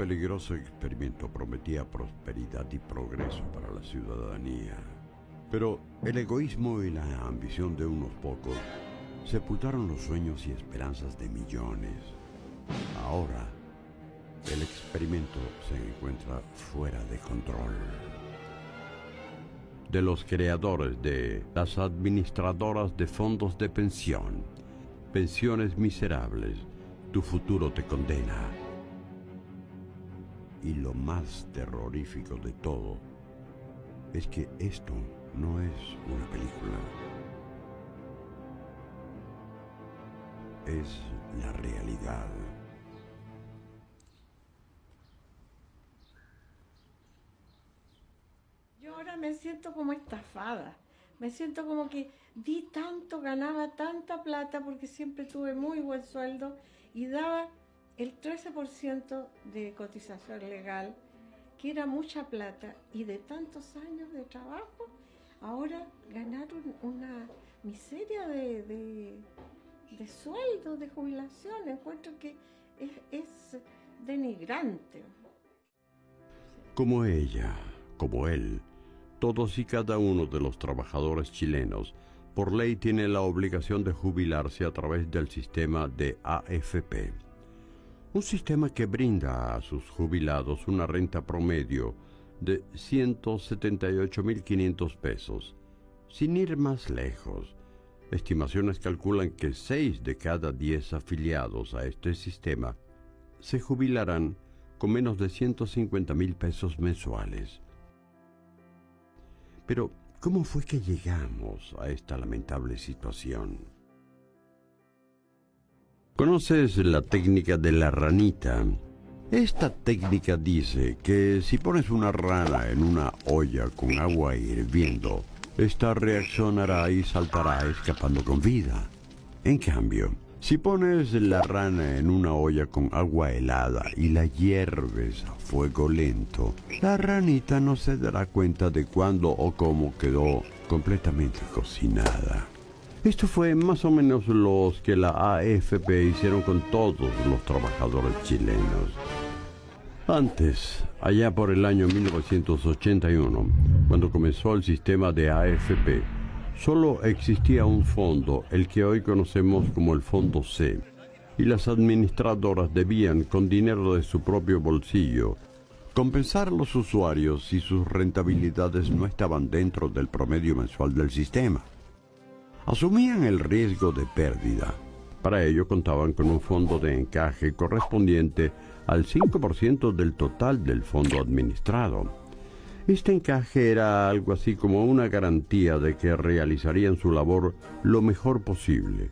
peligroso experimento prometía prosperidad y progreso para la ciudadanía. Pero el egoísmo y la ambición de unos pocos sepultaron los sueños y esperanzas de millones. Ahora, el experimento se encuentra fuera de control. De los creadores de las administradoras de fondos de pensión, pensiones miserables, tu futuro te condena. Y lo más terrorífico de todo es que esto no es una película. Es la realidad. Yo ahora me siento como estafada. Me siento como que di tanto, ganaba tanta plata porque siempre tuve muy buen sueldo y daba el 13% de cotización legal, que era mucha plata, y de tantos años de trabajo, ahora ganar una miseria de sueldo, de jubilación. Encuentro que es denigrante. Como ella, como él, todos y cada uno de los trabajadores chilenos, por ley tiene la obligación de jubilarse a través del sistema de AFP. Un sistema que brinda a sus jubilados una renta promedio de 178.500 pesos. Sin ir más lejos, estimaciones calculan que 6 de cada 10 afiliados a este sistema se jubilarán con menos de 150.000 pesos mensuales. Pero, ¿cómo fue que llegamos a esta lamentable situación? ¿Conoces la técnica de la ranita? Esta técnica dice que si pones una rana en una olla con agua hirviendo, esta reaccionará y saltará escapando con vida. En cambio, si pones la rana en una olla con agua helada y la hierves a fuego lento, la ranita no se dará cuenta de cuándo o cómo quedó completamente cocinada. Esto fue más o menos lo que la AFP hicieron con todos los trabajadores chilenos. Antes, allá por el año 1981, cuando comenzó el sistema de AFP, solo existía un fondo, el que hoy conocemos como el Fondo C, y las administradoras debían, con dinero de su propio bolsillo, compensar a los usuarios si sus rentabilidades no estaban dentro del promedio mensual del sistema. Asumían el riesgo de pérdida. Para ello contaban con un fondo de encaje correspondiente al 5% del total del fondo administrado. Este encaje era algo así como una garantía de que realizarían su labor lo mejor posible,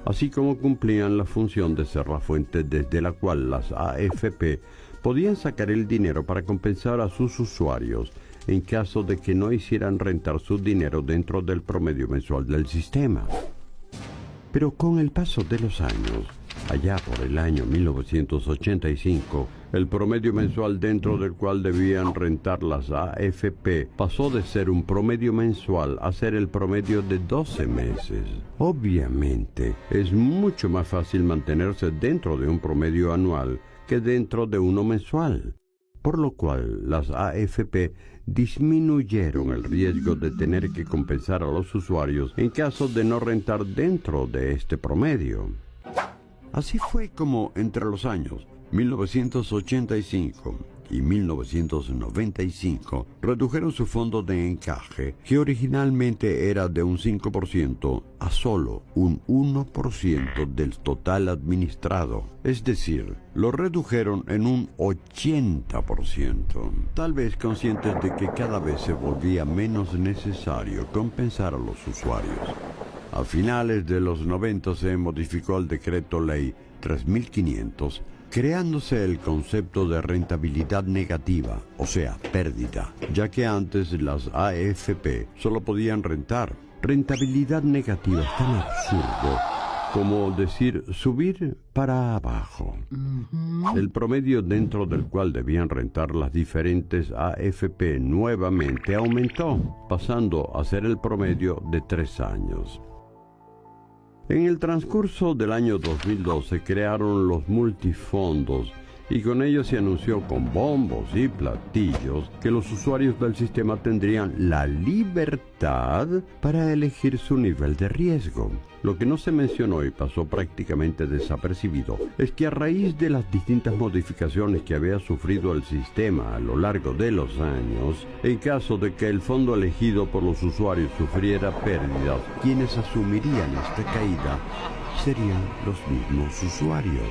así como cumplían la función de ser la fuente desde la cual las AFP podían sacar el dinero para compensar a sus usuarios en caso de que no hicieran rentar su dinero dentro del promedio mensual del sistema. Pero con el paso de los años, allá por el año 1985, el promedio mensual dentro del cual debían rentar las AFP pasó de ser un promedio mensual a ser el promedio de 12 meses. Obviamente, es mucho más fácil mantenerse dentro de un promedio anual que dentro de uno mensual, por lo cual las AFP disminuyeron el riesgo de tener que compensar a los usuarios en caso de no rentar dentro de este promedio. Así fue como entre los años 1985 y 1995 redujeron su fondo de encaje, que originalmente era de un 5%, a solo un 1% del total administrado. Es decir, lo redujeron en un 80%, tal vez conscientes de que cada vez se volvía menos necesario compensar a los usuarios. A finales de los 90 se modificó el Decreto Ley 3500, creándose el concepto de rentabilidad negativa, o sea, pérdida, ya que antes las AFP solo podían rentar. Rentabilidad negativa es tan absurdo como decir subir para abajo. El promedio dentro del cual debían rentar las diferentes AFP nuevamente aumentó, pasando a ser el promedio de 3 años. En el transcurso del año 2012 crearon los multifondos y con ello se anunció con bombos y platillos que los usuarios del sistema tendrían la libertad para elegir su nivel de riesgo. Lo que no se mencionó y pasó prácticamente desapercibido es que a raíz de las distintas modificaciones que había sufrido el sistema a lo largo de los años, en caso de que el fondo elegido por los usuarios sufriera pérdidas, quienes asumirían esta caída serían los mismos usuarios.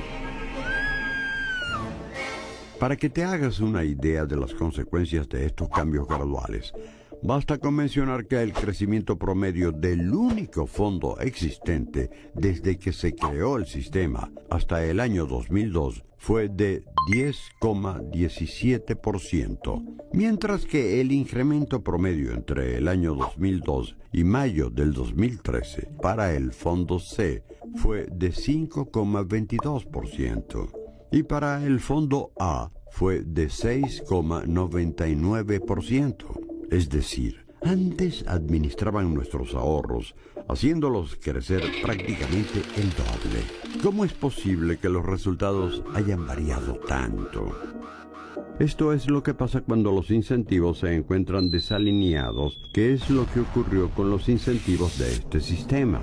Para que te hagas una idea de las consecuencias de estos cambios graduales, basta con mencionar que el crecimiento promedio del único fondo existente desde que se creó el sistema hasta el año 2002 fue de 10,17%, mientras que el incremento promedio entre el año 2002 y mayo del 2013 para el fondo C fue de 5,22%. Y para el fondo A fue de 6,99%. Es decir, antes administraban nuestros ahorros, haciéndolos crecer prácticamente el doble. ¿Cómo es posible que los resultados hayan variado tanto? Esto es lo que pasa cuando los incentivos se encuentran desalineados, que es lo que ocurrió con los incentivos de este sistema.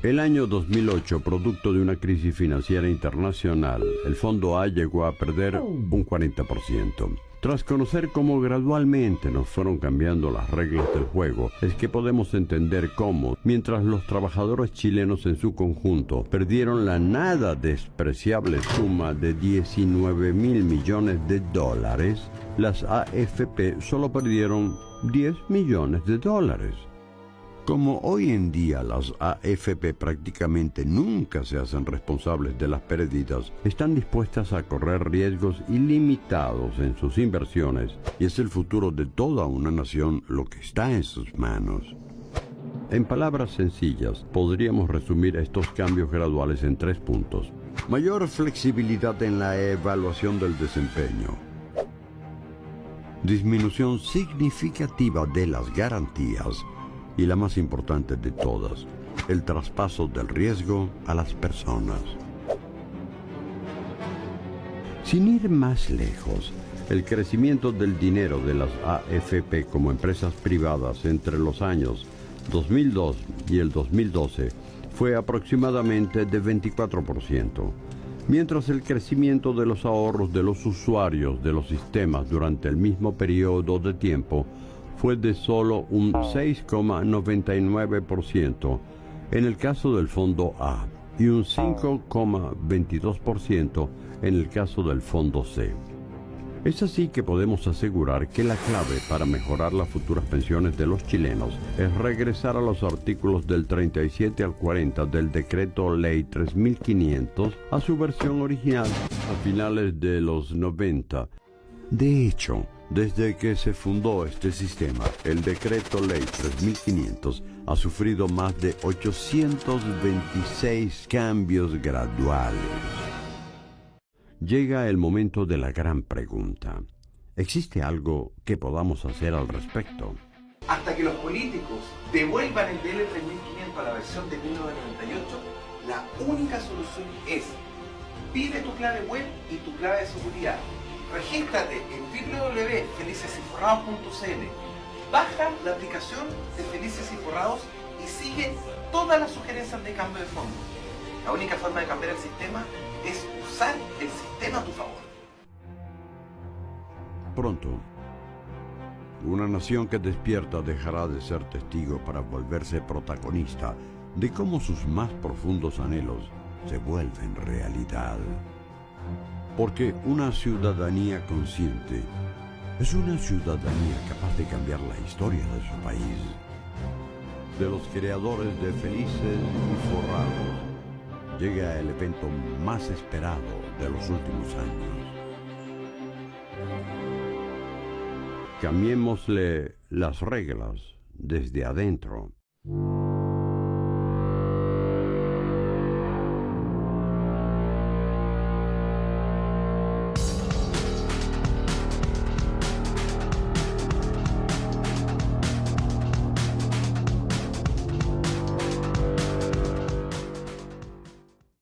El año 2008, producto de una crisis financiera internacional, el Fondo A llegó a perder un 40%. Tras conocer cómo gradualmente nos fueron cambiando las reglas del juego, es que podemos entender cómo, mientras los trabajadores chilenos en su conjunto perdieron la nada despreciable suma de 19.000 millones de dólares, las AFP solo perdieron 10 millones de dólares. Como hoy en día las AFP prácticamente nunca se hacen responsables de las pérdidas, están dispuestas a correr riesgos ilimitados en sus inversiones y es el futuro de toda una nación lo que está en sus manos. En palabras sencillas, podríamos resumir estos cambios graduales en 3 puntos. Mayor flexibilidad en la evaluación del desempeño. Disminución significativa de las garantías. Y la más importante de todas, el traspaso del riesgo a las personas. Sin ir más lejos, el crecimiento del dinero de las AFP como empresas privadas entre los años 2002 y el 2012 fue aproximadamente de 24%, mientras el crecimiento de los ahorros de los usuarios de los sistemas durante el mismo periodo de tiempo fue de solo un 6,99% en el caso del fondo A y un 5,22% en el caso del fondo C. Es así que podemos asegurar que la clave para mejorar las futuras pensiones de los chilenos es regresar a los artículos del 37 al 40 del Decreto Ley 3500 a su versión original a finales de los 90. De hecho, desde que se fundó este sistema, el Decreto Ley 3500 ha sufrido más de 826 cambios graduales. Llega el momento de la gran pregunta. ¿Existe algo que podamos hacer al respecto? Hasta que los políticos devuelvan el DL 3500 a la versión de 1998, la única solución es: pide tu clave web y tu clave de seguridad. Regístrate en www.felicesyforrados.cl, baja la aplicación de Felices y Forrados y sigue todas las sugerencias de cambio de fondo. La única forma de cambiar el sistema es usar el sistema a tu favor. Pronto, una nación que despierta dejará de ser testigo para volverse protagonista de cómo sus más profundos anhelos se vuelven realidad. Porque una ciudadanía consciente es una ciudadanía capaz de cambiar la historia de su país. De los creadores de Felices y Forrados, llega el evento más esperado de los últimos años. Cambiémosle las reglas desde adentro.